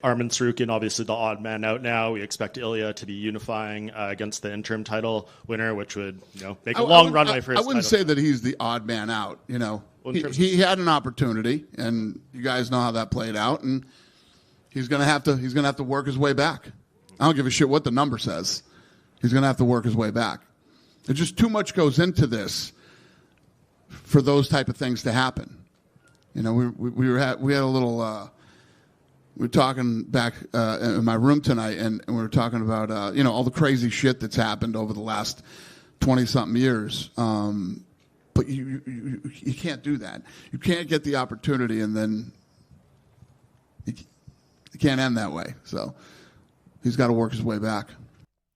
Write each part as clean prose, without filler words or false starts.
Arman Tsarukyan, obviously the odd man out now. We expect Ilya to be unifying against the interim title winner, which would make a long runway for his I wouldn't title. say that he's the odd man out. Well, He had an opportunity, and you guys know how that played out, and he's gonna have to work his way back. I don't give a shit what the number says. He's gonna have to work his way back. There's just too much goes into this for those type of things to happen. We had a little. We were talking back in my room tonight, and we were talking about all the crazy shit that's happened over the last 20-something years. But you can't do that. You can't get the opportunity, and then it can't end that way. So he's got to work his way back.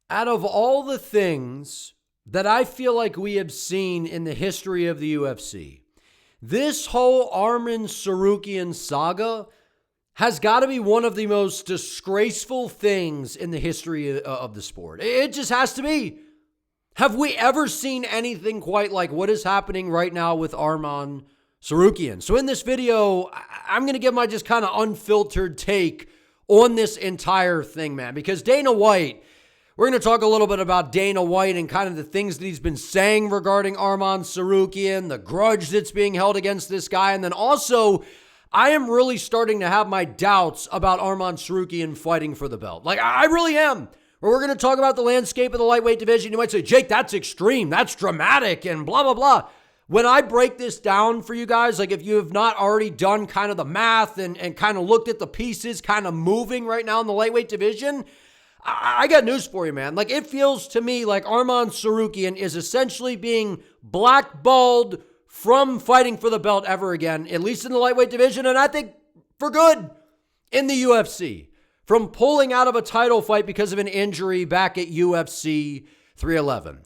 Out of all the things that I feel like we have seen in the history of the UFC, this whole Arman Tsarukyan saga has got to be one of the most disgraceful things in the history of the sport. It just has to be. Have we ever seen anything quite like what is happening right now with Arman Tsarukyan? So in this video, I'm going to give my just kind of unfiltered take on this entire thing, man, because Dana White, we're going to talk a little bit about Dana White and kind of the things that he's been saying regarding Arman Tsarukyan, the grudge that's being held against this guy, and then also I am really starting to have my doubts about Arman Tsarukyan fighting for the belt. Like, I really am. We're going to talk about the landscape of the lightweight division. You might say, Jake, that's extreme. That's dramatic and blah, blah, blah. When I break this down for you guys, like if you have not already done kind of the math and kind of looked at the pieces kind of moving right now in the lightweight division, I got news for you, man. Like, it feels to me like Arman Tsarukyan is essentially being blackballed from fighting for the belt ever again, at least in the lightweight division, and I think for good in the UFC. From pulling out of a title fight because of an injury back at UFC 311.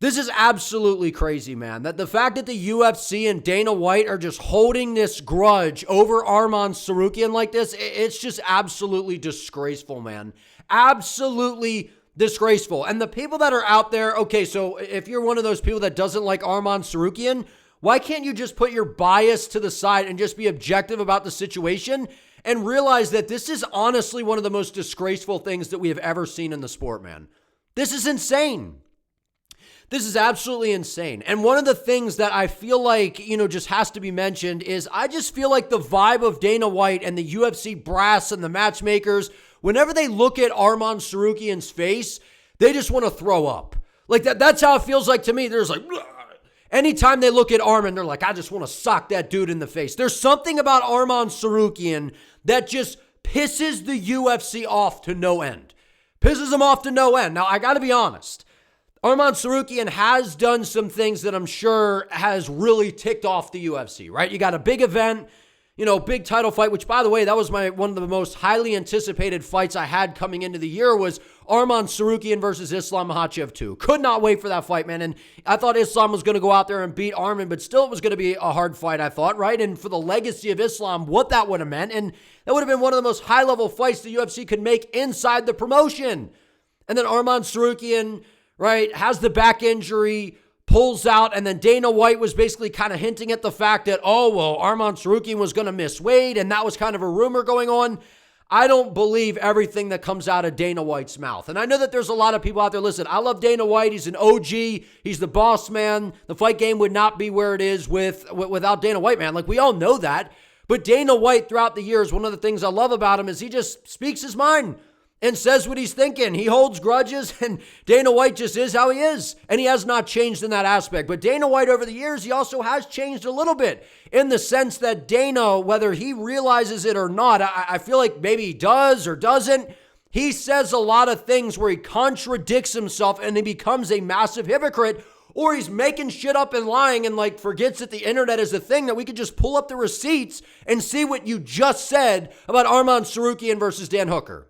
This is absolutely crazy, man. That the fact that the UFC and Dana White are just holding this grudge over Arman Tsarukyan like this, it's just absolutely disgraceful, man. Absolutely disgraceful. And the people that are out there, okay, so if you're one of those people that doesn't like Arman Tsarukyan, why can't you just put your bias to the side and just be objective about the situation and realize that this is honestly one of the most disgraceful things that we have ever seen in the sport, man? This is insane. This is absolutely insane. And one of the things that I feel like, just has to be mentioned is I just feel like the vibe of Dana White and the UFC brass and the matchmakers, whenever they look at Arman Tsarukyan's face, they just want to throw up. Like that's how it feels like to me. There's like, bleh. Anytime they look at Arman, they're like, I just want to sock that dude in the face. There's something about Arman Tsarukyan that just pisses the UFC off to no end. Pisses them off to no end. Now, I got to be honest. Arman Tsarukyan has done some things that I'm sure has really ticked off the UFC, right? You got a big event, big title fight, which, by the way, that was one of the most highly anticipated fights I had coming into the year was Arman Tsarukyan versus Islam Makhachev 2. Could not wait for that fight, man. And I thought Islam was going to go out there and beat Arman, but still it was going to be a hard fight, I thought, right? And for the legacy of Islam, what that would have meant. And that would have been one of the most high-level fights the UFC could make inside the promotion. And then Arman Tsarukyan, right, has the back injury, pulls out, and then Dana White was basically kind of hinting at the fact that, Arman Tsarukyan was going to miss weight, and that was kind of a rumor going on. I don't believe everything that comes out of Dana White's mouth. And I know that there's a lot of people out there, listen, I love Dana White. He's an OG. He's the boss man. The fight game would not be where it is without Dana White, man. Like, we all know that. But Dana White, throughout the years, one of the things I love about him is he just speaks his mind and says what he's thinking. He holds grudges, and Dana White just is how he is. And he has not changed in that aspect. But Dana White, over the years, he also has changed a little bit in the sense that Dana, whether he realizes it or not, I feel like maybe he does or doesn't, he says a lot of things where he contradicts himself and he becomes a massive hypocrite, or he's making shit up and lying and forgets that the internet is a thing, that we could just pull up the receipts and see what you just said about Arman Tsarukyan versus Dan Hooker.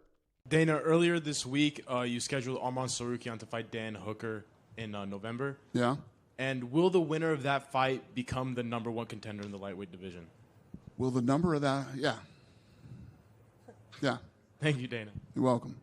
Dana, earlier this week, you scheduled Arman Tsarukyan to fight Dan Hooker in November. Yeah. And will the winner of that fight become the number one contender in the lightweight division? Will the number of that? Yeah. Yeah. Thank you, Dana. You're welcome.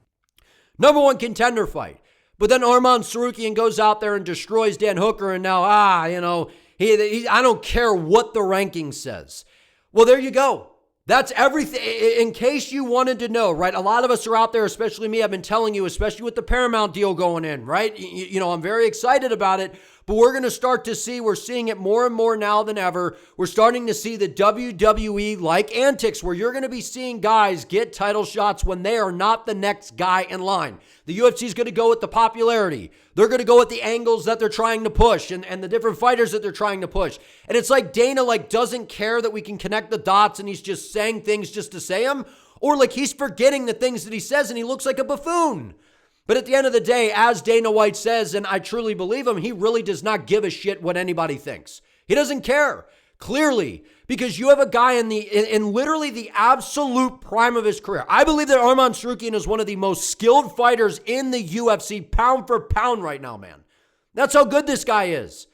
Number one contender fight. But then Arman Tsarukyan goes out there and destroys Dan Hooker, and now, I don't care what the ranking says. Well, there you go. That's everything. In case you wanted to know, right? A lot of us are out there, especially me. I've been telling you, especially with the Paramount deal going in, right? You know, I'm very excited about it, but we're going to start to see, we're seeing it more and more now than ever. We're starting to see the WWE-like antics where you're going to be seeing guys get title shots when they are not the next guy in line. The UFC is going to go with the popularity. They're going to go with the angles that they're trying to push and the different fighters that they're trying to push. And it's like Dana doesn't care that we can connect the dots and he's just saying things just to say them, or like he's forgetting the things that he says and he looks like a buffoon. But at the end of the day, as Dana White says, and I truly believe him, he really does not give a shit what anybody thinks. He doesn't care, clearly, because you have a guy in literally the absolute prime of his career. I believe that Arman Tsarukyan is one of the most skilled fighters in the UFC, pound for pound right now, man. That's how good this guy is.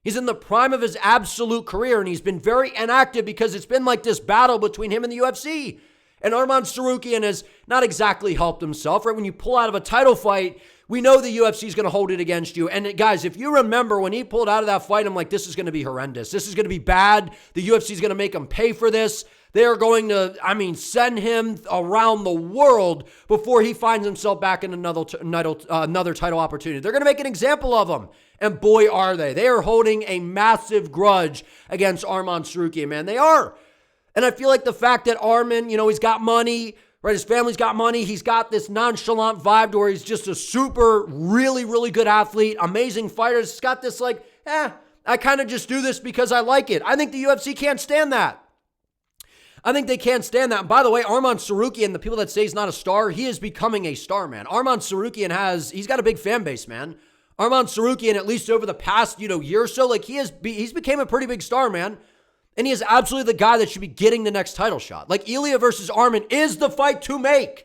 He's in the prime of his absolute career, and he's been very inactive because it's been like this battle between him and the UFC. And Arman Tsarukyan has not exactly helped himself, right? When you pull out of a title fight, we know the UFC is going to hold it against you. And guys, if you remember when he pulled out of that fight, I'm like, this is going to be horrendous. This is going to be bad. The UFC is going to make him pay for this. They are going to, send him around the world before he finds himself back in another title opportunity. They're going to make an example of him. And boy, are they. They are holding a massive grudge against Arman Tsarukyan, man. They are. And I feel like the fact that Arman, he's got money, right? His family's got money. He's got this nonchalant vibe to where he's just a super, really, really good athlete, amazing fighter. He's got this I kind of just do this because I like it. I think the UFC can't stand that. I think they can't stand that. And by the way, Arman Tsarukyan, the people that say he's not a star, he is becoming a star, man. Arman Tsarukyan he's got a big fan base, man. Arman Tsarukyan, at least over the past, year or so, he's became a pretty big star, man. And he is absolutely the guy that should be getting the next title shot. Like Ilya versus Arman is the fight to make.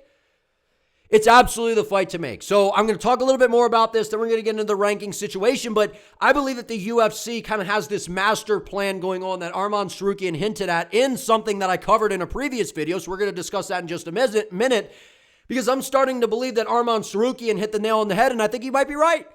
It's absolutely the fight to make. So I'm going to talk a little bit more about this. Then we're going to get into the ranking situation. But I believe that the UFC kind of has this master plan going on that Arman Tsarukyan hinted at in something that I covered in a previous video. So we're going to discuss that in just a minute. Because I'm starting to believe that Arman Tsarukyan hit the nail on the head. And I think he might be right.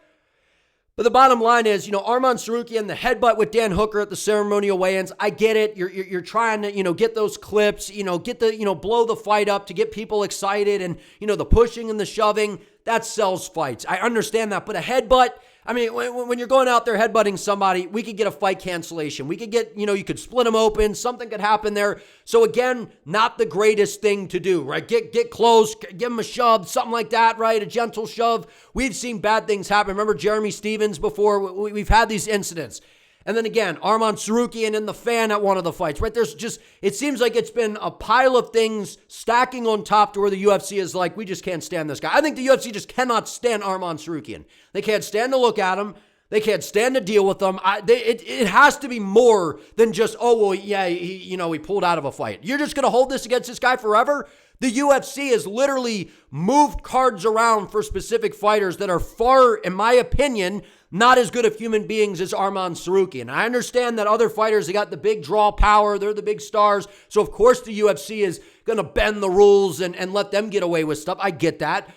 But the bottom line is, Arman Tsarukyan, the headbutt with Dan Hooker at the ceremonial weigh-ins, I get it. You're trying to, get those clips, get the, blow the fight up to get people excited and, the pushing and the shoving, that sells fights. I understand that. But a headbutt, when you're going out there headbutting somebody, we could get a fight cancellation. We could get, you could split them open. Something could happen there. So again, not the greatest thing to do, right? Get close, give him a shove, something like that, right? A gentle shove. We've seen bad things happen. Remember Jeremy Stevens before? We've had these incidents. And then again, Arman Tsarukyan and the fan at one of the fights, right? It seems like it's been a pile of things stacking on top to where the UFC is like, we just can't stand this guy. I think the UFC just cannot stand Arman Tsarukyan. They can't stand to look at him. They can't stand to deal with them. It has to be more than just, he pulled out of a fight. You're just going to hold this against this guy forever? The UFC has literally moved cards around for specific fighters that are far, in my opinion, not as good of human beings as Arman Tsarukyan. I understand that other fighters, they got the big draw power. They're the big stars. So, of course, the UFC is going to bend the rules and let them get away with stuff. I get that.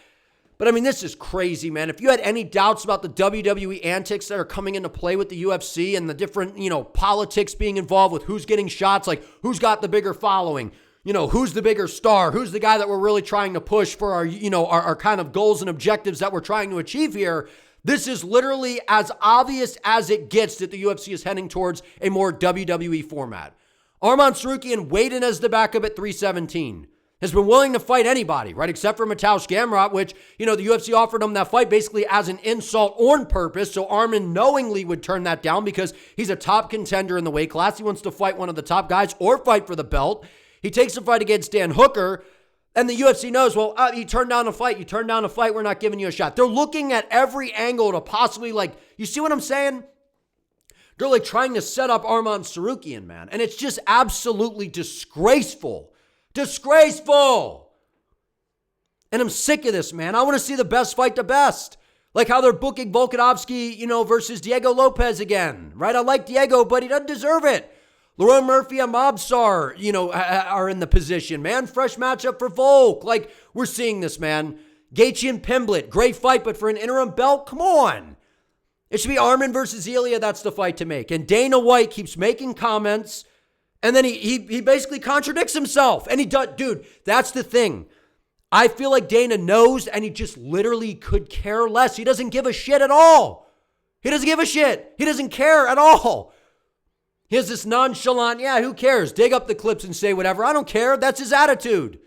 But, this is crazy, man. If you had any doubts about the WWE antics that are coming into play with the UFC and the different, politics being involved with who's getting shots, like who's got the bigger following, who's the bigger star, who's the guy that we're really trying to push for our, our kind of goals and objectives that we're trying to achieve here. This is literally as obvious as it gets that the UFC is heading towards a more WWE format. Arman Tsarukyan weighed in as the backup at 317. Has been willing to fight anybody, right? Except for Mateusz Gamrot, which, the UFC offered him that fight basically as an insult on purpose. So Arman knowingly would turn that down because he's a top contender in the weight class. He wants to fight one of the top guys or fight for the belt. He takes a fight against Dan Hooker. And the UFC knows, you turned down a fight. You turned down a fight. We're not giving you a shot. They're looking at every angle to possibly, you see what I'm saying? They're trying to set up Arman Tsarukyan, man. And it's just absolutely disgraceful. Disgraceful. And I'm sick of this, man. I want to see the best fight the best. Like how they're booking Volkanovski, versus Diego Lopez again, right? I like Diego, but he doesn't deserve it. Lerone Murphy and Mobsar, are in the position, man. Fresh matchup for Volk. We're seeing this, man. Gaethje and Pimblett, great fight, but for an interim belt, come on. It should be Arman versus Ilya. That's the fight to make. And Dana White keeps making comments And then he basically contradicts himself. And he does, dude, that's the thing. I feel like Dana knows, and he just literally could care less. He doesn't give a shit at all. He doesn't give a shit. He doesn't care at all. He has this nonchalant, yeah, who cares? Dig up the clips and say whatever. I don't care. That's his attitude.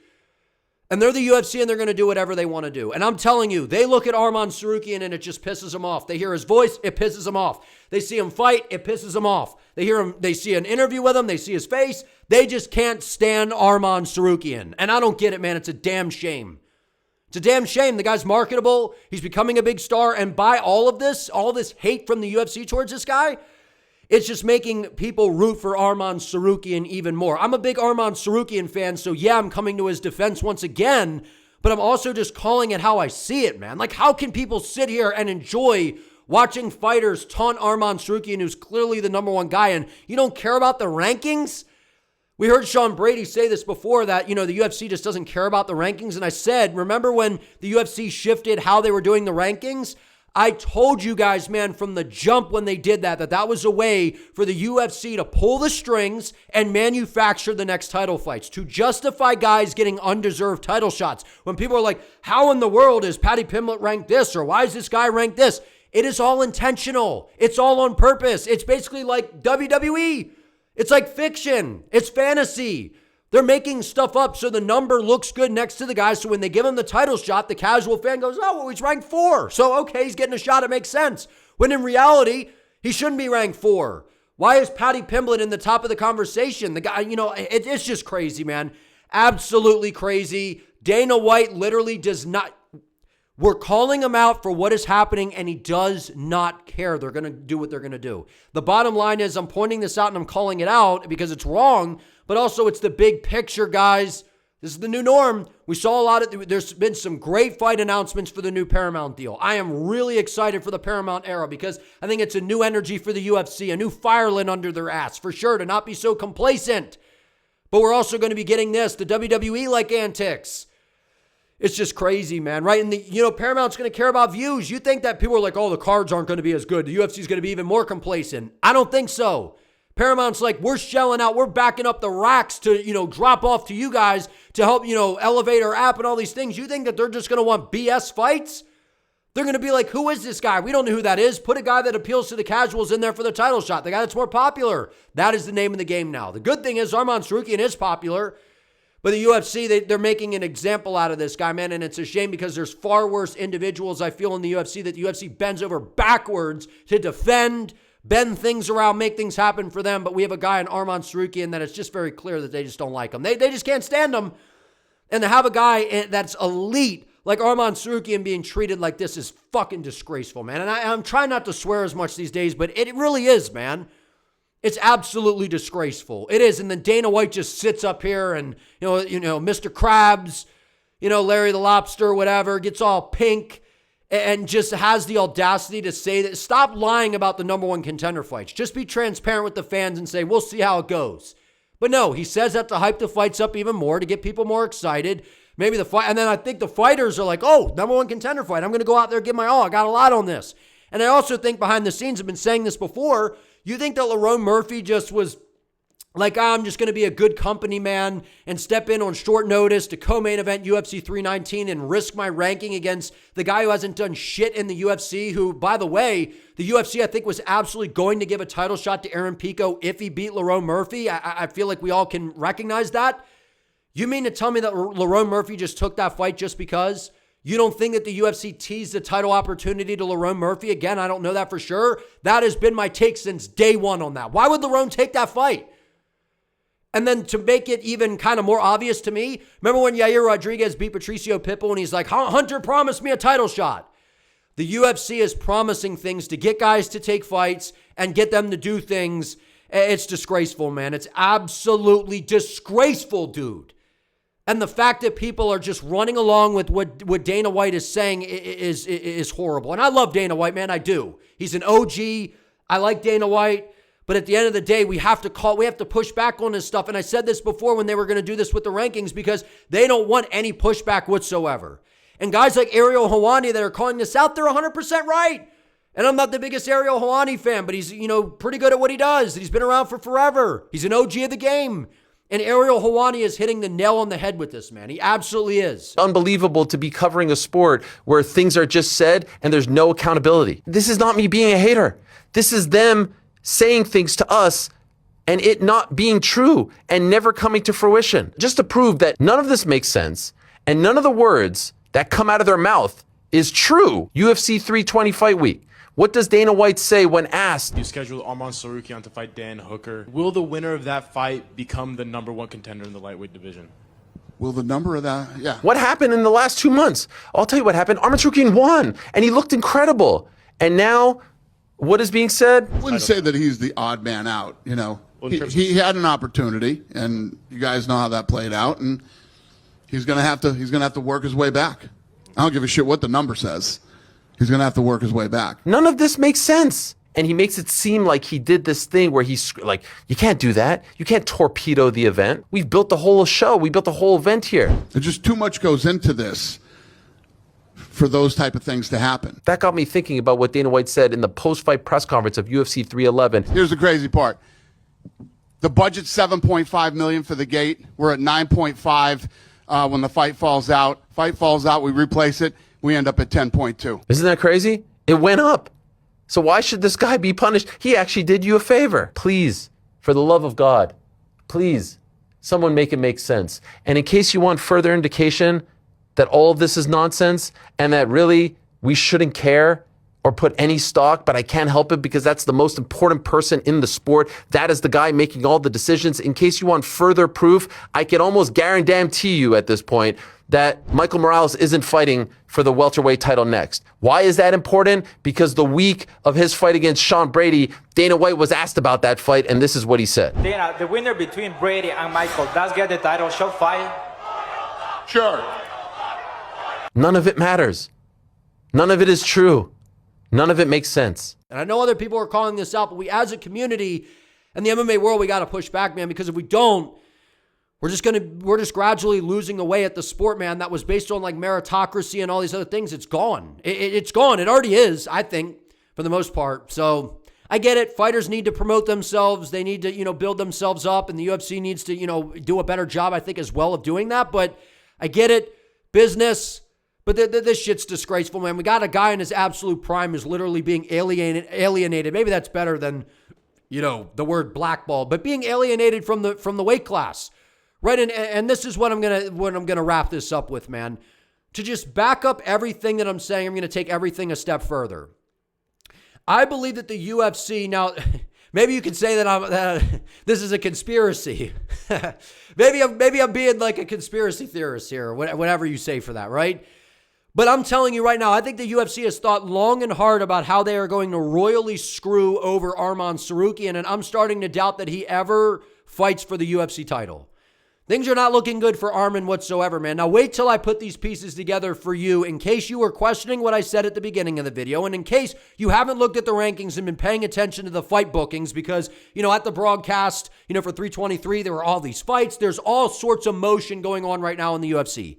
And they're the UFC, and they're going to do whatever they want to do. And I'm telling you, they look at Arman Tsarukyan, and it just pisses them off. They hear his voice, it pisses them off. They see him fight, it pisses them off. They see an interview with him, they see his face. They just can't stand Arman Tsarukyan. And I don't get it, man. It's a damn shame. It's a damn shame. The guy's marketable. He's becoming a big star. And by all this hate from the UFC towards this guy, it's just making people root for Arman Tsarukyan even more. I'm a big Arman Tsarukyan fan, so yeah, I'm coming to his defense once again, but I'm also just calling it how I see it, man. Like, how can people sit here and enjoy watching fighters taunt Arman Tsarukyan, who's clearly the number one guy, and you don't care about the rankings? We heard Sean Brady say this before, that, the UFC just doesn't care about the rankings. And I said, remember when the UFC shifted how they were doing the rankings? I told you guys, man, from the jump when they did that was a way for the UFC to pull the strings and manufacture the next title fights, to justify guys getting undeserved title shots. When people are like, how in the world is Paddy Pimblett ranked this? Or why is this guy ranked this? It is all intentional. It's all on purpose. It's basically like WWE. It's like fiction. It's fantasy. They're making stuff up so the number looks good next to the guy. So when they give him the title shot, the casual fan goes, oh, well, he's ranked 4. So, okay, he's getting a shot. It makes sense. When in reality, he shouldn't be ranked 4. Why is Paddy Pimblett in the top of the conversation? The guy, it's just crazy, man. Absolutely crazy. Dana White literally does not. We're calling him out for what is happening, and he does not care. They're going to do what they're going to do. The bottom line is, I'm pointing this out and I'm calling it out because it's wrong, but also it's the big picture, guys. This is the new norm. We saw a lot of, there's been some great fight announcements for the new Paramount deal. I am really excited for the Paramount era because I think it's a new energy for the UFC, a new fire lit under their ass, for sure, to not be so complacent. But we're also going to be getting this, the WWE-like antics. It's just crazy, man, right? And Paramount's going to care about views. You think that people are like, oh, the cards aren't going to be as good. The UFC is going to be even more complacent. I don't think so. Paramount's like, we're shelling out. We're backing up the racks to, drop off to you guys to help, elevate our app and all these things. You think that they're just going to want BS fights? They're going to be like, who is this guy? We don't know who that is. Put a guy that appeals to the casuals in there for the title shot. The guy that's more popular. That is the name of the game now. The good thing is Arman Tsarukyan is popular. But the UFC, they're making an example out of this guy, man, and it's a shame because there's far worse individuals, I feel, in the UFC that the UFC bends over backwards to defend, bend things around, make things happen for them. But we have a guy in Arman Tsarukyan that it's just very clear that they just don't like him. They just can't stand him. And to have a guy that's elite like Arman Tsarukyan being treated like this is fucking disgraceful, man. And I'm trying not to swear as much these days, but it really is, man. It's absolutely disgraceful. It is. And then Dana White just sits up here and, Mr. Krabs, Larry the Lobster, whatever, gets all pink and just has the audacity to say that. Stop lying about the number one contender fights. Just be transparent with the fans and say, we'll see how it goes. But no, he says that to hype the fights up even more, to get people more excited. Maybe the fight. And then I think the fighters are like, oh, number one contender fight. I'm going to go out there and give my all. I got a lot on this. And I also think behind the scenes, I've been saying this before, you think that Lerone Murphy just was like, I'm just going to be a good company man and step in on short notice to co-main event UFC 319 and risk my ranking against the guy who hasn't done shit in the UFC, who, by the way, the UFC, I think, was absolutely going to give a title shot to Aaron Pico if he beat Lerone Murphy. I feel like we all can recognize that. You mean to tell me that Lerone Murphy just took that fight just because? You don't think that the UFC teased the title opportunity to Lerone Murphy? Again, I don't know that for sure. That has been my take since day one on that. Why would Lerone take that fight? And then to make it even kind of more obvious to me, remember when Yair Rodriguez beat Patricio Pitbull and he's like, Hunter promised me a title shot. The UFC is promising things to get guys to take fights and get them to do things. It's disgraceful, man. It's absolutely disgraceful, dude. And the fact that people are just running along with what Dana White is saying is horrible. And I love Dana White, man. I do. He's an OG. I like Dana White. But at the end of the day, we have to push back on this stuff. And I said this before when they were going to do this with the rankings because they don't want any pushback whatsoever. And guys like Ariel Helwani that are calling this out, they're 100% right. And I'm not the biggest Ariel Helwani fan, but he's, pretty good at what he does. He's been around for forever. He's an OG of the game. And Ariel Helwani is hitting the nail on the head with this, man. He absolutely is. Unbelievable to be covering a sport where things are just said and there's no accountability. This is not me being a hater. This is them saying things to us and it not being true and never coming to fruition. Just to prove that none of this makes sense and none of the words that come out of their mouth is true. UFC 320 fight week. What does Dana White say when asked? You scheduled Arman Tsarukyan to fight Dan Hooker. Will the winner of that fight become the #1 contender in the lightweight division? Will the number of that? Yeah. What happened in the last 2 months? I'll tell you what happened. Arman Tsarukyan won, and he looked incredible. And now, what is being said? I wouldn't say that he's the odd man out. He had an opportunity, and you guys know how that played out, and he's gonna have to work his way back. I don't give a shit what the number says. He's going to have to work his way back. None of this makes sense. And he makes it seem like he did this thing where he's like, you can't do that. You can't torpedo the event. We've built the whole show. We built the whole event here. There's just too much goes into this for those type of things to happen. That got me thinking about what Dana White said in the post-fight press conference of UFC 311. Here's the crazy part. The budget's $7.5 million for the gate. We're at $9.5 when the fight falls out. Fight falls out, we replace it. We end up at 10.2. Isn't that crazy? It went up. So why should this guy be punished? He actually did you a favor. Please, for the love of God, please, someone make it make sense. And in case you want further indication that all of this is nonsense and that really we shouldn't care or put any stock, but I can't help it because that's the most important person in the sport. That is the guy making all the decisions. In case you want further proof, I can almost guarantee you at this point that Michael Morales isn't fighting for the welterweight title next. Why is that important? Because the week of his fight against Sean Brady, Dana White was asked about that fight, and this is what he said. Dana, the winner between Brady and Michael does get the title shot fight? Sure. None of it matters. None of it is true. None of it makes sense. And I know other people are calling this out, but we as a community in the MMA world, we got to push back, man, because if we don't, we're just gradually losing away at the sport, man, that was based on like meritocracy and all these other things. It's gone. It's gone. It already is, I think, for the most part. So I get it. Fighters need to promote themselves. They need to, build themselves up, and the UFC needs to, do a better job, I think, as well of doing that. But I get it. Business. But this shit's disgraceful, man. We got a guy in his absolute prime who's literally being alienated. Maybe that's better than, the word blackball, but being alienated from the weight class. Right, and this is what I'm gonna wrap this up with, man. To just back up everything that I'm saying, I'm gonna take everything a step further. I believe that the UFC now, maybe you could say that this is a conspiracy. maybe I'm being like a conspiracy theorist here, whatever you say for that, right? But I'm telling you right now, I think the UFC has thought long and hard about how they are going to royally screw over Arman Tsarukyan, and I'm starting to doubt that he ever fights for the UFC title. Things are not looking good for Arman whatsoever, man. Now, wait till I put these pieces together for you in case you were questioning what I said at the beginning of the video, and in case you haven't looked at the rankings and been paying attention to the fight bookings because, at the broadcast, for 323, there were all these fights. There's all sorts of motion going on right now in the UFC.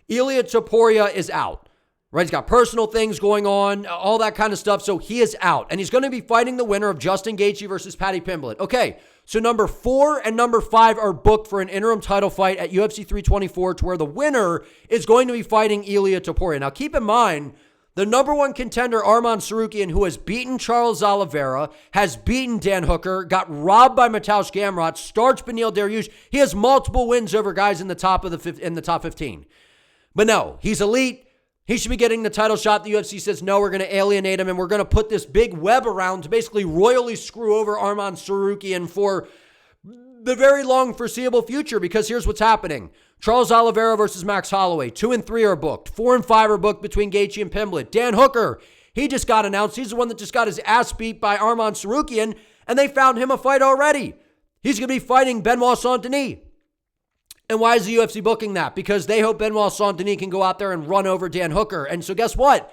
Ilia Topuria is out, right? He's got personal things going on, all that kind of stuff, so he is out. And he's going to be fighting the winner of Justin Gaethje versus Paddy Pimblett. Okay, so number 4 and number 5 are booked for an interim title fight at UFC 324 to where the winner is going to be fighting Ilia Topuria. Now, keep in mind, the number 1 contender, Arman Tsarukyan, who has beaten Charles Oliveira, has beaten Dan Hooker, got robbed by Mateusz Gamrot, starched Beneil Dariush. He has multiple wins over guys in the top 15. But no, he's elite. He should be getting the title shot. The UFC says, no, we're going to alienate him, and we're going to put this big web around to basically royally screw over Arman Tsarukyan for the very long foreseeable future, because here's what's happening. Charles Oliveira versus Max Holloway, 2 and 3 are booked. 4 and 5 are booked between Gaethje and Pimblett. Dan Hooker, he just got announced. He's the one that just got his ass beat by Arman Tsarukyan, and they found him a fight already. He's going to be fighting Benoit Saint-Denis. And why is the UFC booking that? Because they hope Benoit Saint-Denis can go out there and run over Dan Hooker. And so guess what?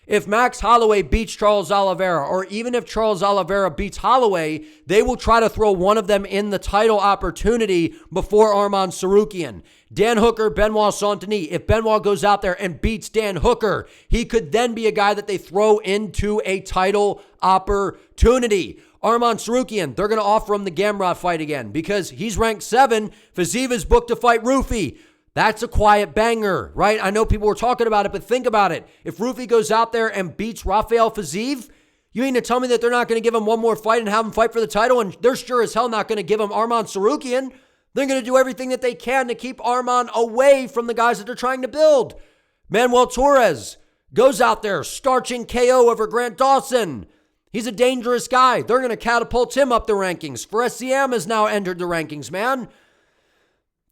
If Max Holloway beats Charles Oliveira, or even if Charles Oliveira beats Holloway, they will try to throw one of them in the title opportunity before Arman Tsarukyan. Dan Hooker, Benoit Saint-Denis. If Benoit goes out there and beats Dan Hooker, he could then be a guy that they throw into a title opportunity. Arman Tsarukyan, they're going to offer him the Gamrot fight again because he's ranked 7. Fiziev is booked to fight Rufi. That's a quiet banger, right? I know people were talking about it, but think about it. If Rufi goes out there and beats Rafael Fiziev, you mean to tell me that they're not going to give him one more fight and have him fight for the title? And they're sure as hell not going to give him Arman Tsarukyan. They're going to do everything that they can to keep Arman away from the guys that they're trying to build. Manuel Torres goes out there, starching KO over Grant Dawson. He's a dangerous guy. They're going to catapult him up the rankings. Faresiam has now entered the rankings, man.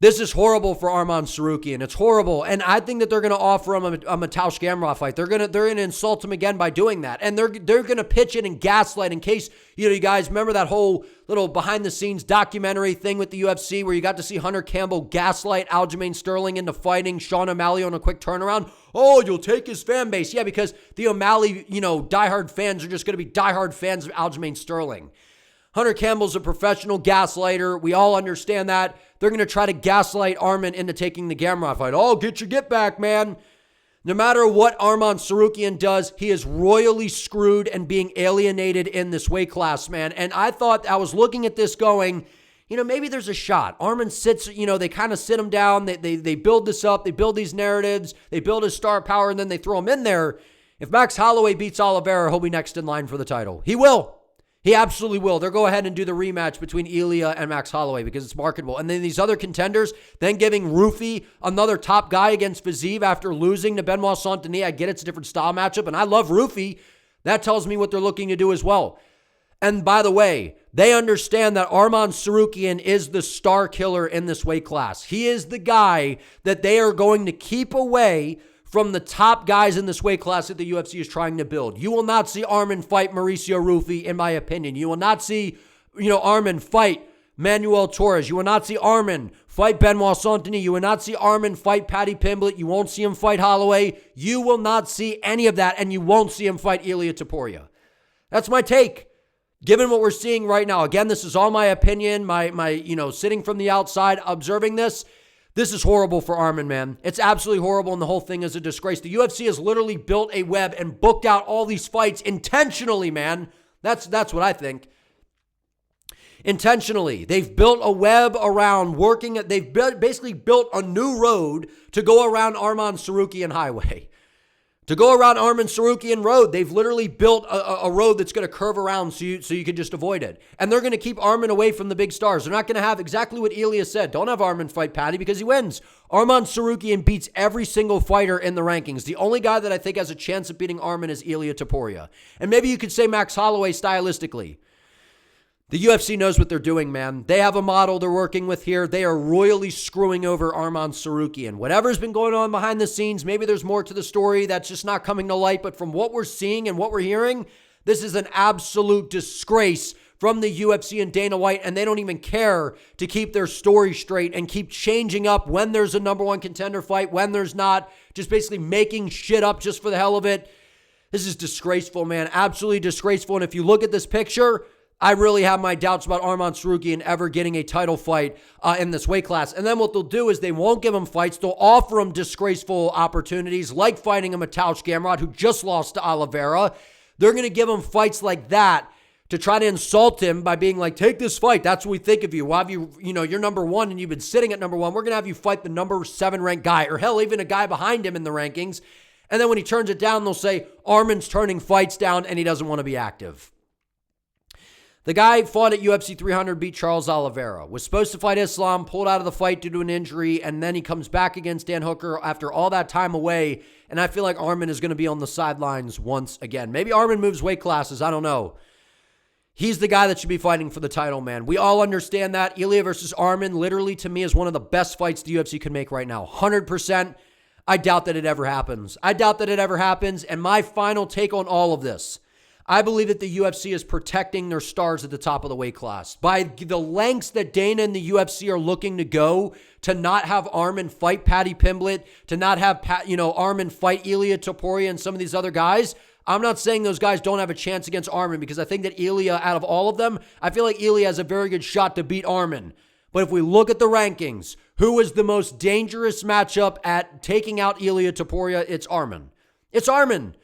This is horrible for Arman Tsarukyan. It's horrible. And I think that they're going to offer him a Mateusz Gamrot fight. They're going to insult him again by doing that. And they're going to pitch it and gaslight in case, you guys remember that whole little behind the scenes documentary thing with the UFC where you got to see Hunter Campbell gaslight Aljamain Sterling into fighting Sean O'Malley on a quick turnaround. Oh, you'll take his fan base. Yeah, because the O'Malley, diehard fans are just going to be diehard fans of Aljamain Sterling. Hunter Campbell's a professional gaslighter. We all understand that. They're going to try to gaslight Arman into taking the Gamrot fight. Oh, get your get back, man. No matter what Arman Tsarukyan does, he is royally screwed and being alienated in this weight class, man. And I was looking at this going, maybe there's a shot. Arman sits, they kind of sit him down. They build this up. They build these narratives. They build his star power, and then they throw him in there. If Max Holloway beats Oliveira, he'll be next in line for the title. He will. He absolutely will. They'll go ahead and do the rematch between Ilya and Max Holloway because it's marketable. And then these other contenders, then giving Rufi another top guy against Fiziev after losing to Benoit Saint-Denis. I get it's a different style matchup, and I love Rufi. That tells me what they're looking to do as well. And by the way, they understand that Arman Tsarukyan is the star killer in this weight class. He is the guy that they are going to keep away from the top guys in this weight class that the UFC is trying to build. You will not see Arman fight Mauricio Rufi, in my opinion. You will not see, Arman fight Manuel Torres. You will not see Arman fight Benoit Saint-Denis. You will not see Arman fight Paddy Pimblett. You won't see him fight Holloway. You will not see any of that, and you won't see him fight Ilia Topuria. That's my take. Given what we're seeing right now, again, this is all my opinion, my sitting from the outside, observing this. This is horrible for Arman, man. It's absolutely horrible, and the whole thing is a disgrace. The UFC has literally built a web and booked out all these fights intentionally, man. That's what I think. Intentionally. They've built a web around they've basically built a new road to go around Arman Tsarukyan Highway. To go around Arman Tsarukyan Road, they've literally built a road that's going to curve around so you can just avoid it. And they're going to keep Arman away from the big stars. They're not going to have exactly what Ilya said. Don't have Arman fight Paddy because he wins. Arman Tsarukyan beats every single fighter in the rankings. The only guy that I think has a chance of beating Arman is Ilia Topuria. And maybe you could say Max Holloway stylistically. The UFC knows what they're doing, man. They have a model they're working with here. They are royally screwing over Arman Tsarukyan. Whatever's been going on behind the scenes, maybe there's more to the story that's just not coming to light. But from what we're seeing and what we're hearing, this is an absolute disgrace from the UFC and Dana White, and they don't even care to keep their story straight and keep changing up when there's a number one contender fight, when there's not, just basically making shit up just for the hell of it. This is disgraceful, man. Absolutely disgraceful. And if you look at this picture, I really have my doubts about Arman Tsarukyan ever getting a title fight in this weight class. And then what they'll do is they won't give him fights. They'll offer him disgraceful opportunities like fighting a Mateusz Gamrot who just lost to Oliveira. They're going to give him fights like that to try to insult him by being like, take this fight. That's what we think of you. We'll have you, you're number one and you've been sitting at number one. We're going to have you fight the number 7 ranked guy or hell, even a guy behind him in the rankings. And then when he turns it down, they'll say Arman's turning fights down and he doesn't want to be active. The guy fought at UFC 300, beat Charles Oliveira, was supposed to fight Islam, pulled out of the fight due to an injury, and then he comes back against Dan Hooker after all that time away, and I feel like Arman is going to be on the sidelines once again. Maybe Arman moves weight classes, I don't know. He's the guy that should be fighting for the title, man. We all understand that. Ilya versus Arman, literally, to me, is one of the best fights the UFC could make right now. 100%. I doubt that it ever happens. And my final take on all of this, I believe that the UFC is protecting their stars at the top of the weight class. By the lengths that Dana and the UFC are looking to go to not have Arman fight Paddy Pimblett, to not have Arman fight Ilia Topuria and some of these other guys, I'm not saying those guys don't have a chance against Arman, because I think that Ilia, out of all of them, I feel like Ilia has a very good shot to beat Arman. But if we look at the rankings, who is the most dangerous matchup at taking out Ilia Topuria? It's Arman. It's Arman.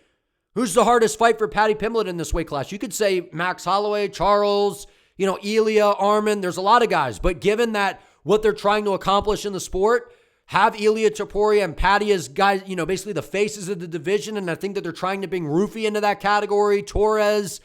Who's the hardest fight for Paddy Pimblett in this weight class? You could say Max Holloway, Charles, Ilia, Arman. There's a lot of guys. But given that what they're trying to accomplish in the sport, have Ilia Topuria and Paddy as guys, basically the faces of the division, and I think that they're trying to bring Rufi into that category, Torres.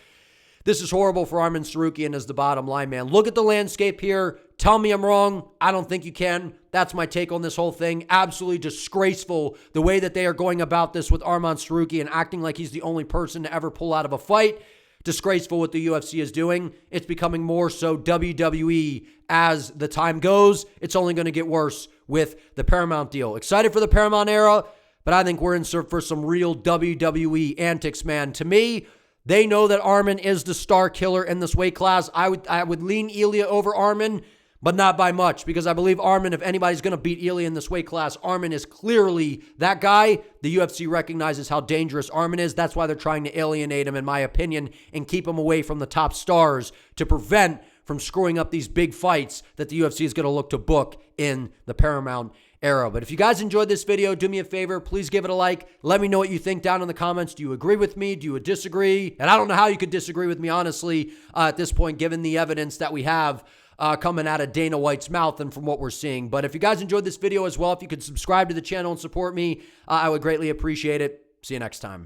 This is horrible for Arman Tsarukyan as the bottom line, man. Look at the landscape here. Tell me I'm wrong. I don't think you can. That's my take on this whole thing. Absolutely disgraceful the way that they are going about this with Arman Tsarukyan, acting like he's the only person to ever pull out of a fight. Disgraceful what the UFC is doing. It's becoming more so WWE as the time goes. It's only going to get worse with the Paramount deal. Excited for the Paramount era, but I think we're in for some real WWE antics, man. To me, they know that Arman is the star killer in this weight class. I would lean Ilia over Arman, but not by much, because I believe Arman, if anybody's going to beat Ilia in this weight class, Arman is clearly that guy. The UFC recognizes how dangerous Arman is. That's why they're trying to alienate him, in my opinion, and keep him away from the top stars to prevent from screwing up these big fights that the UFC is going to look to book in the Paramount era. But if you guys enjoyed this video, do me a favor, please give it a like. Let me know what you think down in the comments. Do you agree with me? Do you disagree? And I don't know how you could disagree with me, honestly, at this point, given the evidence that we have coming out of Dana White's mouth and from what we're seeing. But if you guys enjoyed this video as well, if you could subscribe to the channel and support me, I would greatly appreciate it. See you next time.